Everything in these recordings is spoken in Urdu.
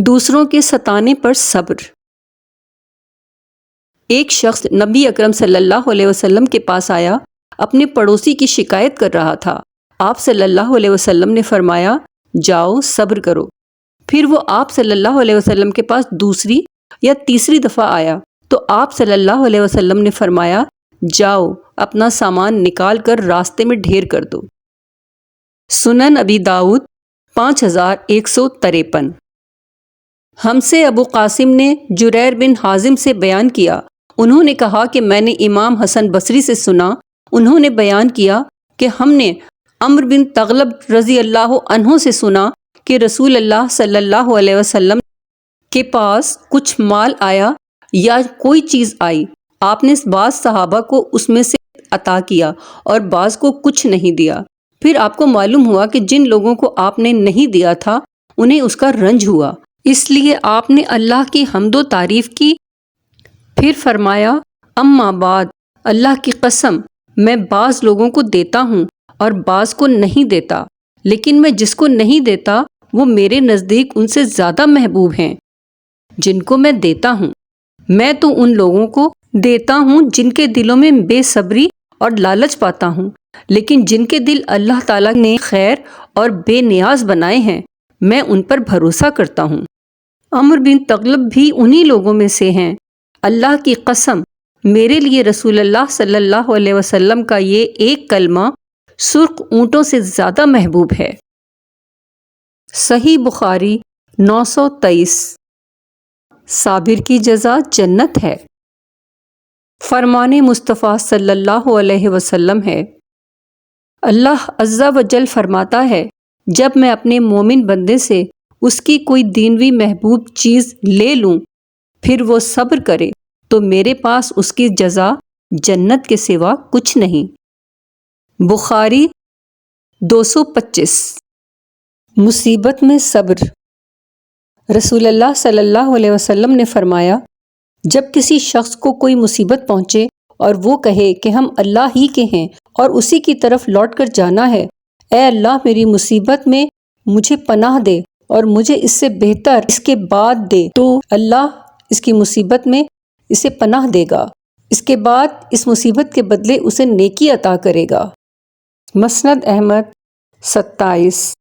دوسروں کے ستانے پر صبر۔ ایک شخص نبی اکرم صلی اللہ علیہ وسلم کے پاس آیا، اپنے پڑوسی کی شکایت کر رہا تھا۔ آپ صلی اللہ علیہ وسلم نے فرمایا، جاؤ صبر کرو۔ پھر وہ آپ صلی اللہ علیہ وسلم کے پاس دوسری یا تیسری دفعہ آیا تو آپ صلی اللہ علیہ وسلم نے فرمایا، جاؤ اپنا سامان نکال کر راستے میں ڈھیر کر دو۔ سنن ابی داؤد 5153۔ ہم سے ابو قاسم نے جریر بن حازم سے بیان کیا، انہوں نے کہا کہ میں نے امام حسن بصری سے سنا، انہوں نے بیان کیا کہ ہم نے عمرو بن تغلب رضی اللہ عنہ سے سنا کہ رسول اللہ صلی اللہ علیہ وسلم کے پاس کچھ مال آیا یا کوئی چیز آئی، آپ نے بعض صحابہ کو اس میں سے عطا کیا اور بعض کو کچھ نہیں دیا۔ پھر آپ کو معلوم ہوا کہ جن لوگوں کو آپ نے نہیں دیا تھا انہیں اس کا رنج ہوا، اس لیے آپ نے اللہ کی حمد و تعریف کی۔ پھر فرمایا، اما بعد، اللہ کی قسم میں بعض لوگوں کو دیتا ہوں اور بعض کو نہیں دیتا، لیکن میں جس کو نہیں دیتا وہ میرے نزدیک ان سے زیادہ محبوب ہیں جن کو میں دیتا ہوں۔ میں تو ان لوگوں کو دیتا ہوں جن کے دلوں میں بے صبری اور لالچ پاتا ہوں، لیکن جن کے دل اللہ تعالیٰ نے خیر اور بے نیاز بنائے ہیں میں ان پر بھروسہ کرتا ہوں۔ عمرو بن تغلب بھی انہی لوگوں میں سے ہیں۔ اللہ کی قسم میرے لیے رسول اللہ صلی اللہ علیہ وسلم کا یہ ایک کلمہ سرخ اونٹوں سے زیادہ محبوب ہے۔ صحیح بخاری 923۔ صابر کی جزا جنت ہے۔ فرمان مصطفیٰ صلی اللہ علیہ وسلم ہے، اللہ عز و جل فرماتا ہے، جب میں اپنے مومن بندے سے اس کی کوئی دینوی محبوب چیز لے لوں پھر وہ صبر کرے تو میرے پاس اس کی جزا جنت کے سوا کچھ نہیں۔ بخاری 225۔ مصیبت میں صبر۔ رسول اللہ صلی اللہ علیہ وسلم نے فرمایا، جب کسی شخص کو کوئی مصیبت پہنچے اور وہ کہے کہ ہم اللہ ہی کے ہیں اور اسی کی طرف لوٹ کر جانا ہے، اے اللہ میری مصیبت میں مجھے پناہ دے اور مجھے اس سے بہتر اس کے بعد دے، تو اللہ اس کی مصیبت میں اسے پناہ دے گا، اس کے بعد اس مصیبت کے بدلے اسے نیکی عطا کرے گا۔ مسند احمد 27۔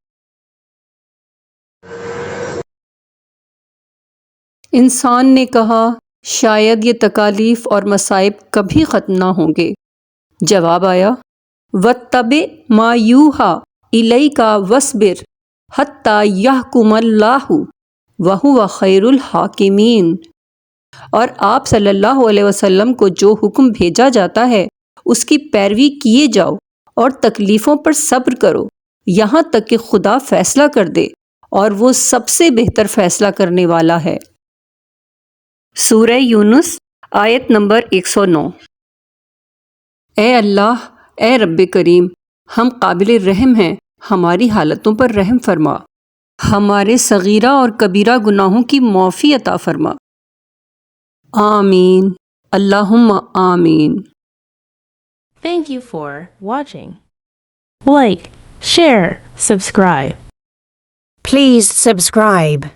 انسان نے کہا، شاید یہ تکالیف اور مصائب کبھی ختم نہ ہوں گے۔ جواب آیا، وَاتَّبِعْ مَا يُوحَىٰ إِلَيْكَ وَاصْبِرْ حَتَّىٰ يَحْكُمَ اللَّهُ وَهُوَ خَيْرُ الْحَاكِمِينَ۔ اور آپ صلی اللہ علیہ وسلم کو جو حکم بھیجا جاتا ہے اس کی پیروی کیے جاؤ اور تکلیفوں پر صبر کرو یہاں تک کہ خدا فیصلہ کر دے، اور وہ سب سے بہتر فیصلہ کرنے والا ہے۔ سورہ یونس آیت نمبر 109۔ اے اللہ، اے رب کریم، ہم قابل رحم ہیں، ہماری حالتوں پر رحم فرما، ہمارے صغیرہ اور کبیرہ گناہوں کی معافی عطا فرما۔ آمین، اللہم آمین۔ Thank you for watching. Like, share, subscribe. Please subscribe.